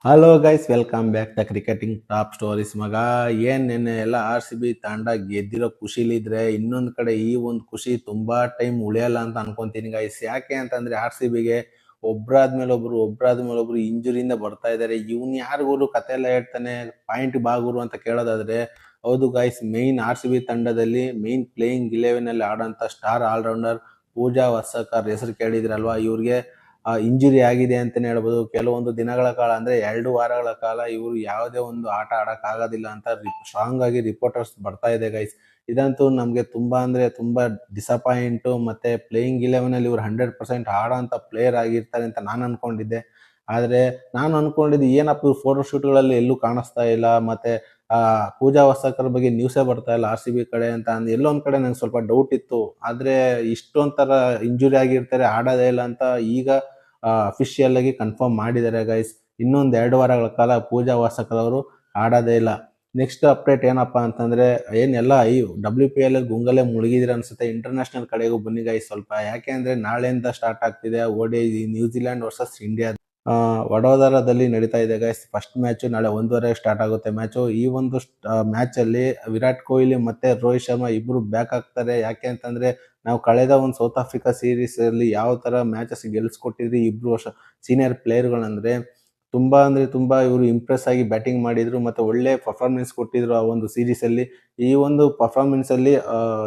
Hello guys, welcome back the cricketing top stories. ಮಗ, ಏನ್ ನೆನ್ನೆ ಎಲ್ಲ RCB ತಂಡ ಗೆದ್ದಿರೋ ಖುಷಿಲಿದ್ರೆ, ಇನ್ನೊಂದ್ ಕಡೆ ಈ ಒಂದು ಖುಷಿ ತುಂಬಾ ಟೈಮ್ ಉಳಿಯಲ್ಲ ಅಂತ ಅನ್ಕೊಂತೀನಿ ಗೈಸ್. ಯಾಕೆ ಅಂತಂದ್ರೆ RCBಗೆ ಒಬ್ರಾದ್ಮೇಲೆ ಒಬ್ರು ಇಂಜುರಿಯಿಂದ ಬರ್ತಾ ಇದಾರೆ. ಇವ್ನ್ ಯಾರಿಗೂ ಕತೆ ಎಲ್ಲ ಹೇಳ್ತಾನೆ, ಪಾಯಿಂಟ್ ಬಾಗುರು ಅಂತ ಕೇಳೋದಾದ್ರೆ ಹೌದು ಗೈಸ್, ಮೇನ್ RCB ತಂಡದಲ್ಲಿ ಮೇನ್ ಪ್ಲೇಯಿಂಗ್ 11 ಅಲ್ಲಿ ಆಡೋಂತ ಸ್ಟಾರ್ ಆಲ್ರೌಂಡರ್ ಪೂಜಾ ವರ್ಸಕರ್ ಹೆಸರು ಕೇಳಿದ್ರಲ್ವಾ. ಇವ್ರಿಗೆ ಇಂಜುರಿ ಆಗಿದೆ ಅಂತಾನೆ ಹೇಳ್ಬೋದು. ಕೆಲವೊಂದು ದಿನಗಳ ಕಾಲ ಅಂದ್ರೆ 2 ವಾರಗಳ ಕಾಲ ಇವರು ಯಾವುದೇ ಒಂದು ಆಟ ಆಡಕ್ ಆಗೋದಿಲ್ಲ ಅಂತ ಸ್ಟ್ರಾಂಗ್ ಆಗಿ ರಿಪೋರ್ಟರ್ಸ್ ಬರ್ತಾ ಇದೆ ಗೈಸ್. ಇದಂತೂ ನಮ್ಗೆ ತುಂಬಾ ಅಂದ್ರೆ ತುಂಬಾ ಡಿಸಪಾಯಿಂಟ್. ಮತ್ತೆ ಪ್ಲೇಯಿಂಗ್ 11 ಅಲ್ಲಿ ಇವ್ರು 100% ಆಡೋ ಅಂತ ಪ್ಲೇಯರ್ ಆಗಿರ್ತಾರೆ ಅಂತ ನಾನು ಅನ್ಕೊಂಡಿದ್ದೆ. ಆದ್ರೆ ನಾನು ಅನ್ಕೊಂಡಿದ್ದು ಏನಪ್ಪ ಇವ್ರು ಫೋಟೋ ಶೂಟ್ಗಳಲ್ಲಿ ಎಲ್ಲೂ ಕಾಣಿಸ್ತಾ ಇಲ್ಲ, ಮತ್ತೆ ಪೂಜಾ ವಸಕರ್ ಬಗ್ಗೆ ನ್ಯೂಸೇ ಬರ್ತಾ ಇಲ್ಲ RCB ಕಡೆ ಅಂತ ಎಲ್ಲೋ ಒಂದ್ ಕಡೆ ನಂಗೆ ಸ್ವಲ್ಪ ಡೌಟ್ ಇತ್ತು. ಆದ್ರೆ ಇಷ್ಟೊಂಥರ ಇಂಜುರಿ ಆಗಿರ್ತಾರೆ, ಆಡೋದೇ ಇಲ್ಲ ಅಂತ ಈಗ ಅಫಿಷಿಯಲ್ ಆಗಿ ಕನ್ಫರ್ಮ್ ಮಾಡಿದ್ದಾರೆ ಗೈಸ್. ಇನ್ನೊಂದ್ 2 ವಾರಗಳ ಕಾಲ ಪೂಜಾ ವಾಸಕರ್ ಅವರು ಆಡೋದೇ ಇಲ್ಲ. ನೆಕ್ಸ್ಟ್ ಅಪ್ಡೇಟ್ ಏನಪ್ಪಾ ಅಂತಂದ್ರೆ, ಏನೆಲ್ಲ ಈ WPL ಗುಂಗಲ್ಲೇ ಮುಳುಗಿದಿರ ಅನ್ಸುತ್ತೆ. ಇಂಟರ್ನ್ಯಾಷನಲ್ ಕಡೆಗೂ ಬನ್ನಿ ಗೈಸ್ ಸ್ವಲ್ಪ. ಯಾಕೆ ಅಂದ್ರೆ ನಾಳೆಯಿಂದ ಸ್ಟಾರ್ಟ್ ಆಗ್ತಿದೆ ODI ನ್ಯೂಜಿಲೆಂಡ್ ವರ್ಸಸ್ ಇಂಡಿಯಾ. ವಡೋದರದಲ್ಲಿ ನಡೀತಾ ಇದೆ ಗೈಸ್. ಫಸ್ಟ್ ಮ್ಯಾಚ್ ನಾಳೆ 1:30 ಸ್ಟಾರ್ಟ್ ಆಗುತ್ತೆ ಮ್ಯಾಚ್. ಈ ಒಂದು ಮ್ಯಾಚ್ ಅಲ್ಲಿ ವಿರಾಟ್ ಕೊಹ್ಲಿ ಮತ್ತೆ ರೋಹಿತ್ ಶರ್ಮಾ ಇಬ್ರು ಬ್ಯಾಕ್ ಆಗ್ತಾರೆ. ಯಾಕೆ ಅಂತಂದ್ರೆ, ನಾವು ಕಳೆದ ಒಂದು ಸೌತ್ ಆಫ್ರಿಕಾ ಸೀರೀಸ್ ಅಲ್ಲಿ ಯಾವ ತರ ಮ್ಯಾಚಸ್ ಗೆಲ್ಸ್ಕೊಟ್ಟಿದ್ರಿ ಇಬ್ರು ಸೀನಿಯರ್ ಪ್ಲೇಯರ್ಗಳಂದ್ರೆ, ತುಂಬಾ ಇವರು ಇಂಪ್ರೆಸ್ ಆಗಿ ಬ್ಯಾಟಿಂಗ್ ಮಾಡಿದ್ರು ಮತ್ತೆ ಒಳ್ಳೆ ಪರ್ಫಾರ್ಮೆನ್ಸ್ ಕೊಟ್ಟಿದ್ರು ಆ ಒಂದು ಸೀರೀಸ್ ಅಲ್ಲಿ. ಈ ಒಂದು ಪರ್ಫಾರ್ಮೆನ್ಸ್ ಅಲ್ಲಿ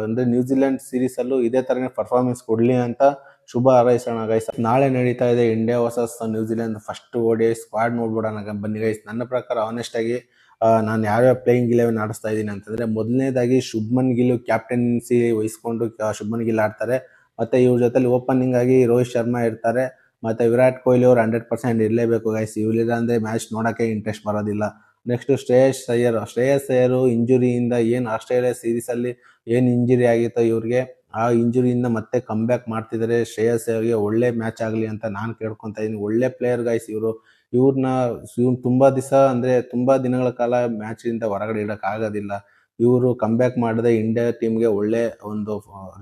ಅಂದ್ರೆ ನ್ಯೂಜಿಲೆಂಡ್ ಸೀರೀಸ್ ಅಲ್ಲೂ ಇದೇ ತರನೇ ಪರ್ಫಾರ್ಮೆನ್ಸ್ ಕೊಡ್ಲಿ ಅಂತ ಶುಭ ಹಾರೈಸೋಣ ಗೈಸ್. ನಾಳೆ ನಡೀತಾ ಇದೆ India versus New Zealand first ODI squad. ನೋಡ್ಬಿಡೋಣ ಬನ್ನಿ ಗೈಸ್. ನನ್ನ ಪ್ರಕಾರ ಆನೆಸ್ಟ್ ಆಗಿ ನಾನು ಯಾವ್ಯಾವ ಪ್ಲೇಯಿಂಗ್ 11 ಆಡಿಸ್ತಾ ಇದ್ದೀನಿ ಅಂತಂದ್ರೆ, ಮೊದಲನೇದಾಗಿ ಶುಭ್ಮನ್ ಗಿಲ್ ಕ್ಯಾಪ್ಟನ್ಸಿ ವಹಿಸ್ಕೊಂಡು ಶುಭ್ಮನ್ ಗಿಲ್ ಆಡ್ತಾರೆ. ಮತ್ತೆ ಇವ್ರ ಜೊತೆಲಿ ಓಪನಿಂಗ್ ಆಗಿ ರೋಹಿತ್ ಶರ್ಮಾ ಇರ್ತಾರೆ. ಮತ್ತೆ ವಿರಾಟ್ ಕೊಹ್ಲಿ ಅವರು 100% ಇರಲೇಬೇಕು ಗೈಸ್. ಇವ್ರಿಲ್ಲ ಅಂದ್ರೆ ಮ್ಯಾಚ್ ನೋಡಕ್ಕೆ ಇಂಟ್ರೆಸ್ಟ್ ಬರೋದಿಲ್ಲ. ನೆಕ್ಸ್ಟ್ ಶ್ರೇಯಸ್ ಅಯ್ಯರ್ ಇಂಜುರಿಯಿಂದ ಏನ್ ಆಸ್ಟ್ರೇಲಿಯಾ ಸೀರೀಸ್ ಅಲ್ಲಿ ಏನ್ ಇಂಜುರಿ ಆಗಿತ್ತೋ ಇವ್ರಿಗೆ, ಆ ಇಂಜುರಿಯಿಂದ ಮತ್ತೆ ಕಮ್ ಬ್ಯಾಕ್ ಮಾಡ್ತಿದ್ದಾರೆ. ಶ್ರೇಯಸ್ ಅಯ್ಯರ್ಗೆ ಒಳ್ಳೆ ಮ್ಯಾಚ್ ಆಗ್ಲಿ ಅಂತ ನಾನು ಕೇಳ್ಕೊಂತ ಇದೀನಿ. ಒಳ್ಳೆ ಪ್ಲೇಯರ್ ಗೈಸ್ ಇವ್ರು. ಇವ್ರನ್ನ ತುಂಬಾ ದಿನಗಳ ಕಾಲ ಮ್ಯಾಚ್ ಇಂದ ಹೊರಗಡೆ ಇಡಕ್ ಆಗೋದಿಲ್ಲ. ಇವರು ಕಮ್ ಬ್ಯಾಕ್ ಮಾಡಿದ್ರೆ ಇಂಡಿಯಾ ಟೀಮ್ಗೆ ಒಳ್ಳೆ ಒಂದು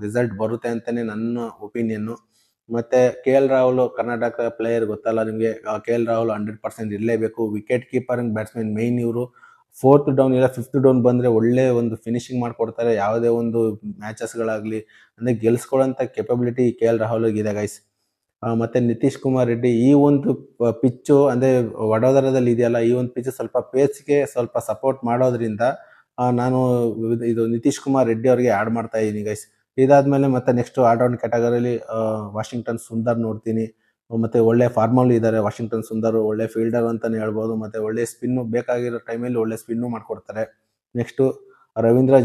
ರಿಸಲ್ಟ್ ಬರುತ್ತೆ ಅಂತಾನೆ ನನ್ನ ಒಪಿನಿಯನ್. ಮತ್ತೆ KL ರಾಹುಲ್ ಕರ್ನಾಟಕ ಪ್ಲೇಯರ್ ಗೊತ್ತಲ್ಲ ನಿಮ್ಗೆ. KL ರಾಹುಲ್ 100% ಇರಲೇಬೇಕು. ವಿಕೆಟ್ ಕೀಪರ್ ಬ್ಯಾಟ್ಸ್ಮನ್ ಮೇನ್ ಇವರು. 4th ಡೌನ್ ಇಲ್ಲ 5th ಡೌನ್ ಬಂದ್ರೆ ಒಳ್ಳೆ ಒಂದು ಫಿನಿಶಿಂಗ್ ಮಾಡ್ಕೊಡ್ತಾರೆ. ಯಾವುದೇ ಒಂದು ಮ್ಯಾಚಸ್ ಗಳಾಗ್ಲಿ ಅಂದ್ರೆ ಗೆಲ್ಸ್ಕೊಳ್ಳೋಂತ ಕೆಪಬಿಲಿಟಿ KL ರಾಹುಲ್ ಇದೆ ಗೈಸ್. ಮತ್ತೆ ನಿತೀಶ್ ಕುಮಾರ್ ರೆಡ್ಡಿ, ಈ ಒಂದು ಪಿಚ್ಚು ಅಂದ್ರೆ ವಡೋದರದಲ್ಲಿ ಇದೆಯಲ್ಲ, ಈ ಒಂದು ಪಿಚ್ ಸ್ವಲ್ಪ ಪೇಸ್ಗೆ ಸ್ವಲ್ಪ ಸಪೋರ್ಟ್ ಮಾಡೋದ್ರಿಂದ ನಾನು ಇದು ನಿತೀಶ್ ಕುಮಾರ್ ರೆಡ್ಡಿ ಅವರಿಗೆ ಆಡ್ ಮಾಡ್ತಾ ಇದ್ದೀನಿ ಗೈಸ್. ಇದಾದ್ಮೇಲೆ ಮತ್ತೆ ನೆಕ್ಸ್ಟ್ ಆಲ್ರೌಂಡ್ ಕ್ಯಾಟಗರಿಲಿ ವಾಷಿಂಗ್ಟನ್ ಸುಂದರ್ ನೋಡ್ತೀನಿ. ಮತ್ತೆ ಒಳ್ಳೆ ಫಾರ್ಮಲ್ಲಿ ಇದ್ದಾರೆ ವಾಷಿಂಗ್ಟನ್ ಸುಂದರ್, ಒಳ್ಳೆ ಫೀಲ್ಡರ್ ಅಂತಾನೆ ಹೇಳ್ಬೋದು. ಮತ್ತೆ ಒಳ್ಳೆ ಸ್ಪಿನ್ ಬೇಕಾಗಿರೋ ಟೈಮಲ್ಲಿ ಒಳ್ಳೆ ಸ್ಪಿನ್ನು ಮಾಡ್ಕೊಡ್ತಾರೆ. ನೆಕ್ಸ್ಟ್ ರವೀಂದ್ರ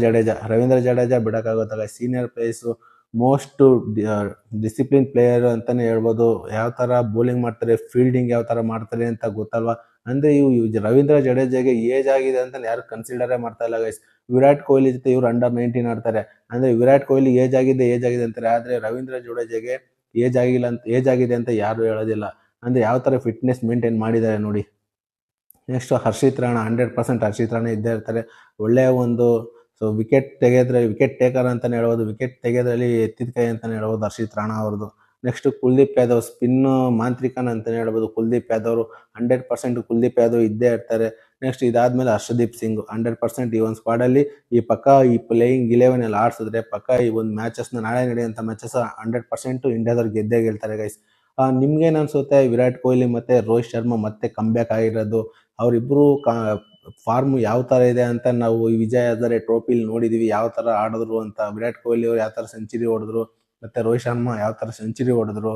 ಜಡೇಜಾ ಬಿಡಕ್ಕಾಗುತ್ತಲ್ಲ, senior players, most discipline player ಅಂತಾನೆ ಹೇಳ್ಬೋದು. ಯಾವ ತರ ಬೌಲಿಂಗ್ ಮಾಡ್ತಾರೆ, ಫೀಲ್ಡಿಂಗ್ ಯಾವ ತರ ಮಾಡ್ತಾರೆ ಅಂತ ಗೊತ್ತಲ್ವಾ. ಅಂದ್ರೆ ರವೀಂದ್ರ ಜಡೇಜಾಗೆ ಏಜ್ ಆಗಿದೆ ಅಂತ ಯಾರು ಕನ್ಸಿಡರೇ ಮಾಡ್ತಾ ಇಲ್ಲ ಗೈಸ್. ವಿರಾಟ್ ಕೊಹ್ಲಿ ಜೊತೆ ಇವ್ರು ಅಂಡರ್ 19 ಆಡ್ತಾರೆ. ಅಂದ್ರೆ ವಿರಾಟ್ ಕೊಹ್ಲಿ ಏಜ್ ಆಗಿದೆ ಅಂತಾರೆ, ಆದ್ರೆ ರವೀಂದ್ರ ಜಡೇಜಾಗೆ ಏಜ್ ಆಗಿದೆ ಅಂತ ಯಾರು ಹೇಳೋದಿಲ್ಲ. ಅಂದ್ರೆ ಯಾವ ತರ ಫಿಟ್ನೆಸ್ ಮೇಂಟೈನ್ ಮಾಡಿದ್ದಾರೆ ನೋಡಿ. ನೆಕ್ಸ್ಟ್ ಹರ್ಷಿತ್ ರಾಣಾ, 100% ಹರ್ಷಿತ್ ರಾಣಾ ಇದ್ದೇ ಇರ್ತಾರೆ. ಒಳ್ಳೆಯ ಒಂದು ವಿಕೆಟ್ ಟೇಕರ್ ಅಂತಾನೆ ಹೇಳ್ಬೋದು. ವಿಕೆಟ್ ತೆಗೆಯೋದ್ರಲ್ಲಿ ಎತ್ತಿದ ಕೈ ಅಂತಾನೆ ಹೇಳ್ಬೋದು ಹರ್ಷಿತ್ ರಾಣಾ ಅವ್ರದ್ದು. ನೆಕ್ಸ್ಟ್ ಕುಲ್ದೀಪ್ ಯಾದವ್, ಸ್ಪಿನ್ ಮಾಂತ್ರಿಕನ್ ಅಂತಾನೆ ಹೇಳ್ಬೋದು ಕುಲ್ದೀಪ್ ಯಾದವ್. 100% ಕುಲ್ದೀಪ್ ಯಾದವ್ ಇದ್ದೇ ಇರ್ತಾರೆ. ನೆಕ್ಸ್ಟ್ ಇದಾದ್ಮೇಲೆ ಹರ್ಷದೀಪ್ ಸಿಂಗ್ 100% ಈ ಒಂದು ಸ್ಕ್ವಾಡ್ ಅಲ್ಲಿ ಈ ಪ್ಲೇಯಿಂಗ್ 11 ಅಲ್ಲಿ ಆಡ್ಸಿದ್ರೆ ಪಕ್ಕ ಈ ಒಂದು ಮ್ಯಾಚಸ್ ನಾಳೆ ನಡೆಯುವಂತ ಮ್ಯಾಚಸ್ 100% ಇಂಡಿಯಾದವ್ರು ಗೆದ್ದೇ ಗೆಲ್ತಾರೆ ಗೈಸ್. ನಿಮ್ಗೇನ್ ಅನ್ಸುತ್ತೆ? ವಿರಾಟ್ ಕೊಹ್ಲಿ ಮತ್ತೆ ರೋಹಿತ್ ಶರ್ಮಾ ಮತ್ತೆ ಕಮ್ ಬ್ಯಾಕ್ ಆಗಿರೋದು, ಅವರಿಬ್ರು ಫಾರ್ಮ್ ಯಾವ ತರ ಇದೆ ಅಂತ ನಾವು ಈ ವಿಜಯ್ ಹಜಾರೆ ಟ್ರೋಫಿಲಿ ನೋಡಿದೀವಿ. ಯಾವ ತರ ಆಡಿದ್ರು ಅಂತ. ವಿರಾಟ್ ಕೊಹ್ಲಿ ಅವ್ರು ಯಾವ ತರ ಸೆಂಚುರಿ ಹೊಡೆದ್ರು, ಮತ್ತೆ ರೋಹಿತ್ ಶರ್ಮಾ ಯಾವ ತರ ಸೆಂಚುರಿ ಹೊಡೆದ್ರು.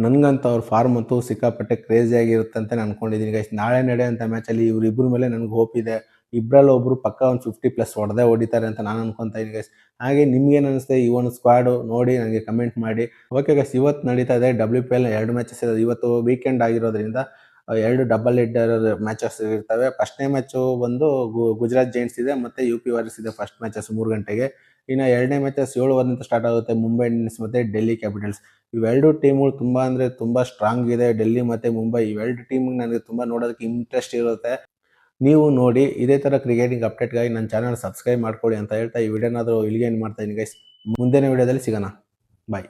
ನನ್ಗಂತ ಅವ್ರ ಫಾರ್ಮ್ ಅಂತೂ ಸಿಕ್ಕಾಪಟ್ಟೆ ಕ್ರೇಜಿ ಆಗಿರುತ್ತೆ ಅಂತ ಅನ್ಕೊಂಡಿದೀನಿ ಗೈಸ್. ನಾಳೆ ನಡೆಯುವಂತ ಮ್ಯಾಚ್ ಅಲ್ಲಿ ಇವ್ರಿಬ್ರ ಮೇಲೆ ನನ್ಗೆ ಹೋಪ್ ಇದೆ. ಇಬ್ರಲ್ಲಿ ಒಬ್ರು ಪಕ್ಕ ಒಂದು 50+ ಹೊಡಿತಾರೆ ಅಂತ ನಾನು ಅನ್ಕೊಂತ ಇದೀನಿ ಗೈಸ್. ಹಾಗೆ ನಿಮ್ಗೇನ್ ಅನಿಸುತ್ತೆ ಈ ಒಂದು ಸ್ಕ್ವಾಡ್ ನೋಡಿ ನನಗೆ ಕಮೆಂಟ್ ಮಾಡಿ. ಓಕೆ ಗೈಸ್, ಇವತ್ತು ನಡೀತಾ ಇದೆ WPL 2 ಮ್ಯಾಚಸ್ ಇದೆ. ಇವತ್ತು ವೀಕೆಂಡ್ ಆಗಿರೋದ್ರಿಂದ 2 ಡಬಲ್ ಹೆಡ್ಡರ್ ಮ್ಯಾಚಸ್ ಇರ್ತವೆ. ಫಸ್ಟ್ನೇ ಮ್ಯಾಚ್ ಬಂದು ಗುಜರಾತ್ ಜೈಂಟ್ಸ್ ಇದೆ, ಮತ್ತೆ UP ವಾರಿಯರ್ಸ್ ಇದೆ. ಫಸ್ಟ್ ಮ್ಯಾಚಸ್ 3 ಗಂಟೆಗೆ. ಇನ್ನು 2ನೇ ಮ್ಯಾಚಸ್ 7 ಸ್ಟಾರ್ಟ್ ಆಗುತ್ತೆ. ಮುಂಬೈ ಇಂಡಿಯನ್ಸ್ ಮತ್ತೆ ಡೆಲ್ಲಿ ಕ್ಯಾಪಿಟಲ್ಸ್. ಇವೆರಡು ಟೀಮ್ಗಳು ತುಂಬಾ ಅಂದ್ರೆ ತುಂಬಾ ಸ್ಟ್ರಾಂಗ್ ಇದೆ. ಡೆಲ್ಲಿ ಮತ್ತೆ ಮುಂಬೈ ಇವೆರಡು ಟೀಮ್ ನನಗೆ ತುಂಬಾ ನೋಡೋದಕ್ಕೆ ಇಂಟ್ರೆಸ್ಟ್ ಇರುತ್ತೆ. ನೀವು ನೋಡಿ ಇದೇ ತರ ಕ್ರಿಕೆಟಿಂಗ್ ಅಪ್ಡೇಟ್ಗಾಗಿ ನನ್ನ ಚಾನಲ್ ಸಬ್ಸ್ಕ್ರೈಬ್ ಮಾಡ್ಕೊಳ್ಳಿ ಅಂತ ಹೇಳ್ತಾ ಈ ವಿಡಿಯೋನಾದರೂ ಇಲ್ಲಿಗೆ ಏನು ಮಾಡ್ತಾ ಇದ್ದೀನಿ ಗೈಸ್. ಮುಂದಿನ ವಿಡಿಯೋದಲ್ಲಿ ಸಿಗೋಣ. ಬಾಯ್.